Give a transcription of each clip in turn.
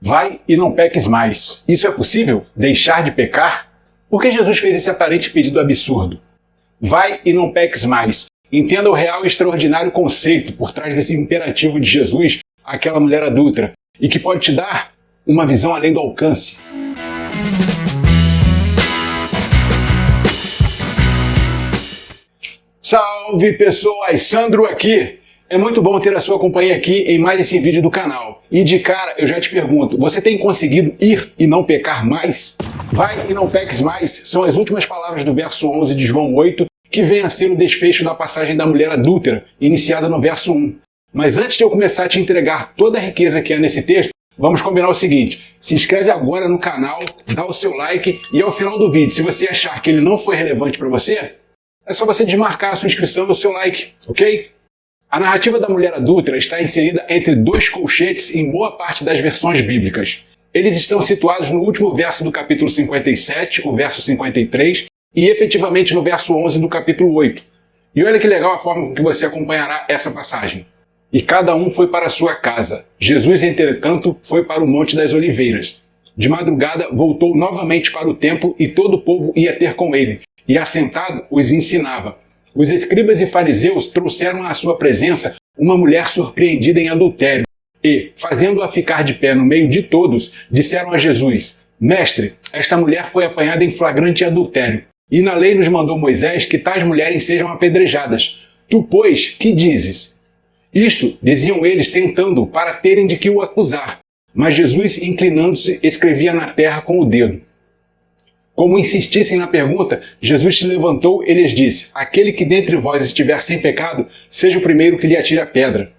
Vai e não peques mais. Isso é possível? Deixar de pecar? Por que Jesus fez esse aparente pedido absurdo? Vai e não peques mais. Entenda o real e extraordinário conceito por trás desse imperativo de Jesus àquela mulher adúltera e que pode te dar uma visão além do alcance. Salve pessoas, Sandro aqui! É muito bom ter a sua companhia aqui em mais esse vídeo do canal. E de cara eu já te pergunto, você tem conseguido ir e não pecar mais? Vai e não peques mais são as últimas palavras do verso 11 de João 8, que vem a ser o desfecho da passagem da mulher adúltera, iniciada no verso 1. Mas antes de eu começar a te entregar toda a riqueza que há nesse texto, vamos combinar o seguinte: se inscreve agora no canal, dá o seu like e ao final do vídeo, se você achar que ele não foi relevante para você, é só você desmarcar a sua inscrição e o seu like, ok? A narrativa da mulher adúltera está inserida entre dois colchetes em boa parte das versões bíblicas. Eles estão situados no último verso do capítulo 57, o verso 53, e efetivamente no verso 11 do capítulo 8. E olha que legal a forma com que você acompanhará essa passagem. E cada um foi para a sua casa. Jesus, entretanto, foi para o Monte das Oliveiras. De madrugada, voltou novamente para o templo e todo o povo ia ter com ele. E assentado, os ensinava. Os escribas e fariseus trouxeram à sua presença uma mulher surpreendida em adultério. E, fazendo-a ficar de pé no meio de todos, disseram a Jesus: Mestre, esta mulher foi apanhada em flagrante adultério. E na lei nos mandou Moisés que tais mulheres sejam apedrejadas. Tu, pois, que dizes? Isto, diziam eles, tentando, para terem de que o acusar. Mas Jesus, inclinando-se, escrevia na terra com o dedo. Como insistissem na pergunta, Jesus se levantou e lhes disse: Aquele que dentre vós estiver sem pecado, seja o primeiro que lhe atire a pedra.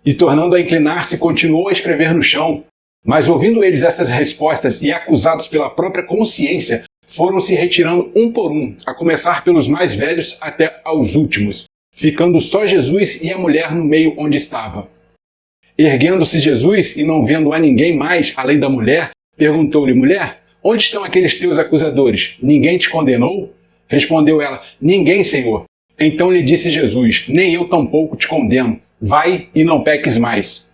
E tornando a inclinar-se, continuou a escrever no chão. Mas ouvindo eles estas respostas e acusados pela própria consciência, foram se retirando um por um, a começar pelos mais velhos até aos últimos, ficando só Jesus e a mulher no meio onde estava. Erguendo-se Jesus e não vendo a ninguém mais, além da mulher, perguntou-lhe: Mulher, onde estão aqueles teus acusadores? Ninguém te condenou? Respondeu ela: Ninguém, Senhor. Então lhe disse Jesus: Nem eu tampouco te condeno. Vai e não peques mais.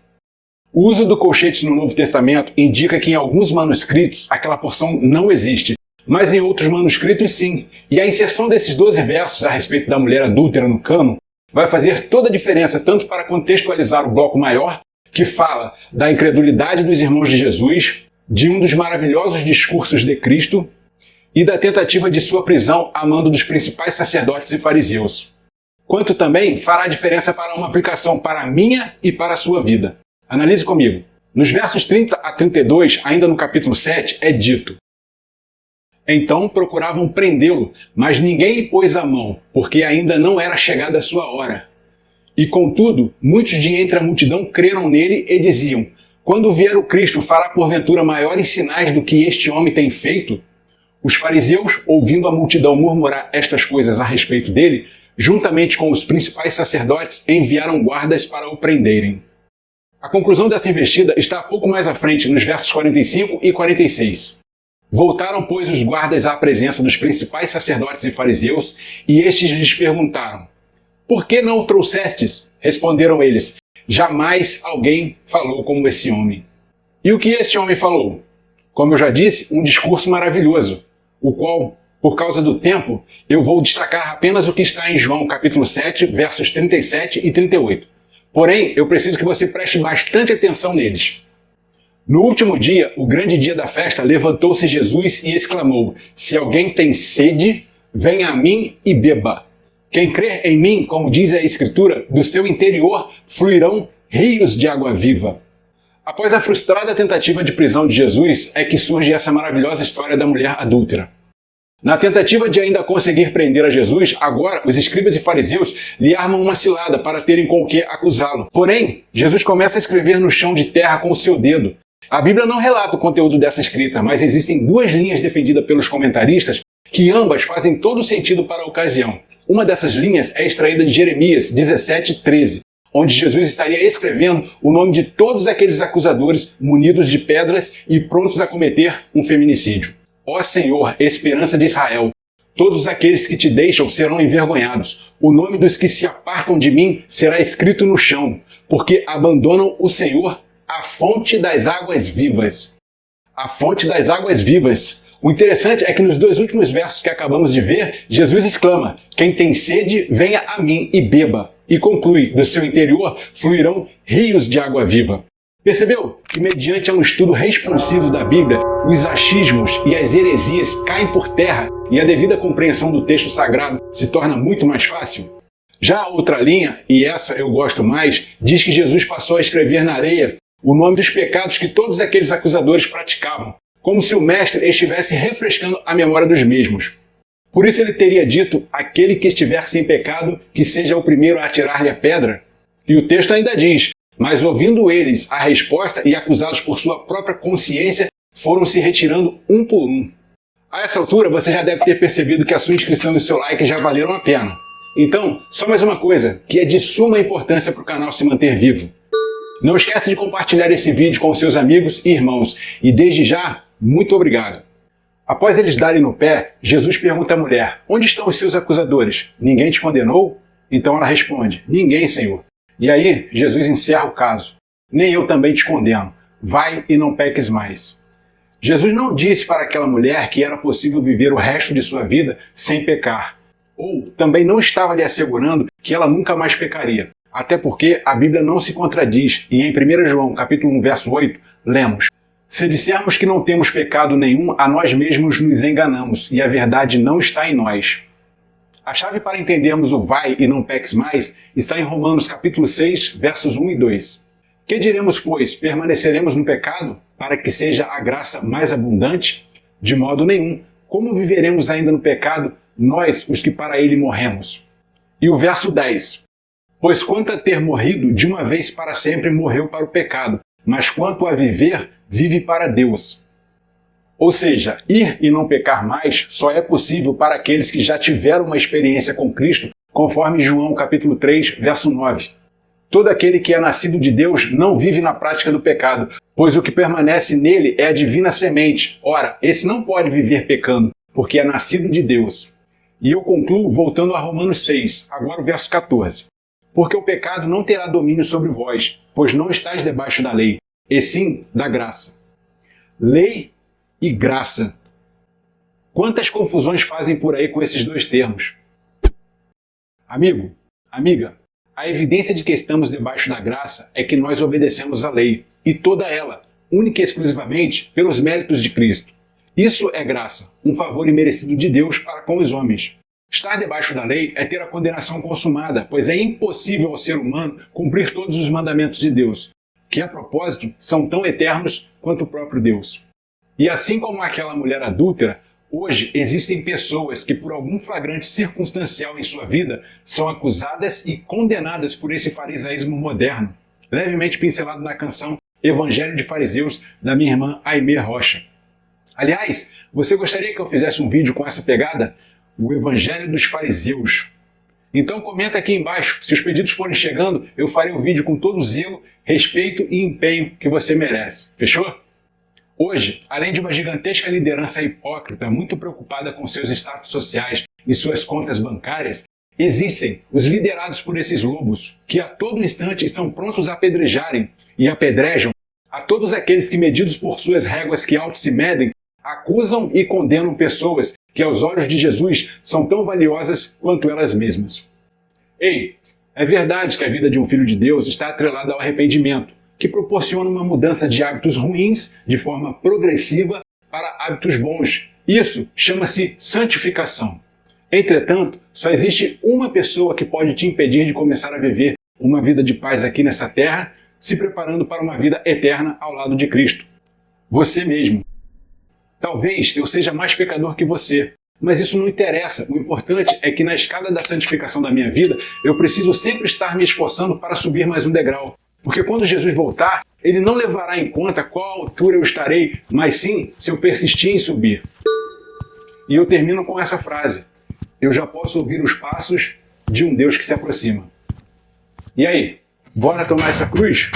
O uso do colchete no Novo Testamento indica que em alguns manuscritos aquela porção não existe, mas em outros manuscritos sim. E a inserção desses 12 versos a respeito da mulher adúltera no cânon vai fazer toda a diferença, tanto para contextualizar o bloco maior, que fala da incredulidade dos irmãos de Jesus, de um dos maravilhosos discursos de Cristo e da tentativa de sua prisão a mando dos principais sacerdotes e fariseus. Quanto também fará diferença para uma aplicação para a minha e para a sua vida. Analise comigo. Nos versos 30 a 32, ainda no capítulo 7, é dito: Então procuravam prendê-lo, mas ninguém lhe pôs a mão, porque ainda não era chegada a sua hora. E contudo, muitos de entre a multidão creram nele e diziam: Quando vier o Cristo, fará porventura maiores sinais do que este homem tem feito? Os fariseus, ouvindo a multidão murmurar estas coisas a respeito dele, juntamente com os principais sacerdotes, enviaram guardas para o prenderem. A conclusão dessa investida está pouco mais à frente, nos versos 45 e 46. Voltaram, pois, os guardas à presença dos principais sacerdotes e fariseus, e estes lhes perguntaram: Por que não o trouxestes? Responderam eles: Jamais alguém falou como esse homem. E o que esse homem falou? Como eu já disse, um discurso maravilhoso, o qual, por causa do tempo, eu vou destacar apenas o que está em João capítulo 7, versos 37 e 38. Porém, eu preciso que você preste bastante atenção neles. No último dia, o grande dia da festa, levantou-se Jesus e exclamou: Se alguém tem sede, venha a mim e beba. Quem crer em mim, como diz a Escritura, do seu interior fluirão rios de água viva. Após a frustrada tentativa de prisão de Jesus, é que surge essa maravilhosa história da mulher adúltera. Na tentativa de ainda conseguir prender a Jesus, agora os escribas e fariseus lhe armam uma cilada para terem com o que acusá-lo. Porém, Jesus começa a escrever no chão de terra com o seu dedo. A Bíblia não relata o conteúdo dessa escrita, mas existem duas linhas defendidas pelos comentaristas que ambas fazem todo sentido para a ocasião. Uma dessas linhas é extraída de Jeremias 17:13, onde Jesus estaria escrevendo o nome de todos aqueles acusadores munidos de pedras e prontos a cometer um feminicídio. Ó Senhor, esperança de Israel, todos aqueles que te deixam serão envergonhados. O nome dos que se apartam de mim será escrito no chão, porque abandonam o Senhor, a fonte das águas vivas. a fonte das águas vivas. O interessante é que nos dois últimos versos que acabamos de ver, Jesus exclama: quem tem sede, venha a mim e beba. E conclui: do seu interior fluirão rios de água viva. Percebeu que, mediante um estudo responsivo da Bíblia, os achismos e as heresias caem por terra e a devida compreensão do texto sagrado se torna muito mais fácil? Já a outra linha, e essa eu gosto mais, diz que Jesus passou a escrever na areia o nome dos pecados que todos aqueles acusadores praticavam, como se o mestre estivesse refrescando a memória dos mesmos. Por isso ele teria dito: aquele que estiver sem pecado, que seja o primeiro a atirar-lhe a pedra. E o texto ainda diz: mas ouvindo eles a resposta e acusados por sua própria consciência, foram se retirando um por um. A essa altura você já deve ter percebido que a sua inscrição e o seu like já valeram a pena. Então, só mais uma coisa, que é de suma importância para o canal se manter vivo. Não esqueça de compartilhar esse vídeo com seus amigos e irmãos. E desde já, muito obrigado. Após eles darem no pé, Jesus pergunta à mulher: onde estão os seus acusadores? Ninguém te condenou? Então ela responde: ninguém, Senhor. E aí, Jesus encerra o caso: nem eu também te condeno. Vai e não peques mais. Jesus não disse para aquela mulher que era possível viver o resto de sua vida sem pecar. Ou também não estava lhe assegurando que ela nunca mais pecaria. Até porque a Bíblia não se contradiz, e em 1 João, capítulo 1, verso 8, lemos: se dissermos que não temos pecado nenhum, a nós mesmos nos enganamos, e a verdade não está em nós. A chave para entendermos o vai e não peques mais está em Romanos capítulo 6, versos 1 e 2. Que diremos, pois? Permaneceremos no pecado para que seja a graça mais abundante? De modo nenhum. Como viveremos ainda no pecado, nós, os que para ele morremos? E o verso 10. Pois quanto a ter morrido, de uma vez para sempre morreu para o pecado, mas quanto a viver, vive para Deus. Ou seja, ir e não pecar mais só é possível para aqueles que já tiveram uma experiência com Cristo, conforme João capítulo 3, verso 9. Todo aquele que é nascido de Deus não vive na prática do pecado, pois o que permanece nele é a divina semente. Ora, esse não pode viver pecando, porque é nascido de Deus. E eu concluo voltando a Romanos 6, agora o verso 14. Porque o pecado não terá domínio sobre vós, pois não estáis debaixo da lei, e sim da graça. Lei e graça. Quantas confusões fazem por aí com esses dois termos? Amigo, amiga, a evidência de que estamos debaixo da graça é que nós obedecemos a lei, e toda ela, única e exclusivamente, pelos méritos de Cristo. Isso é graça, um favor imerecido de Deus para com os homens. Estar debaixo da lei é ter a condenação consumada, pois é impossível ao ser humano cumprir todos os mandamentos de Deus, que a propósito são tão eternos quanto o próprio Deus. E assim como aquela mulher adúltera, hoje existem pessoas que por algum flagrante circunstancial em sua vida são acusadas e condenadas por esse farisaísmo moderno, levemente pincelado na canção Evangelho de Fariseus, da minha irmã Aimee Rocha. Aliás, você gostaria que eu fizesse um vídeo com essa pegada? O Evangelho dos Fariseus. Então comenta aqui embaixo. Se os pedidos forem chegando, eu farei o vídeo com todo o zelo, respeito e empenho que você merece. Fechou? Hoje, além de uma gigantesca liderança hipócrita, muito preocupada com seus status sociais e suas contas bancárias, existem os liderados por esses lobos, que a todo instante estão prontos a apedrejarem e apedrejam a todos aqueles que, medidos por suas réguas que auto se medem, acusam e condenam pessoas que aos olhos de Jesus são tão valiosas quanto elas mesmas. Ei, é verdade que a vida de um filho de Deus está atrelada ao arrependimento, que proporciona uma mudança de hábitos ruins de forma progressiva para hábitos bons. Isso chama-se santificação. Entretanto, só existe uma pessoa que pode te impedir de começar a viver uma vida de paz aqui nessa terra, se preparando para uma vida eterna ao lado de Cristo. Você mesmo. Talvez eu seja mais pecador que você, mas isso não interessa. O importante é que na escada da santificação da minha vida, eu preciso sempre estar me esforçando para subir mais um degrau. Porque quando Jesus voltar, ele não levará em conta qual altura eu estarei, mas sim se eu persistir em subir. E eu termino com essa frase: eu já posso ouvir os passos de um Deus que se aproxima. E aí, bora tomar essa cruz?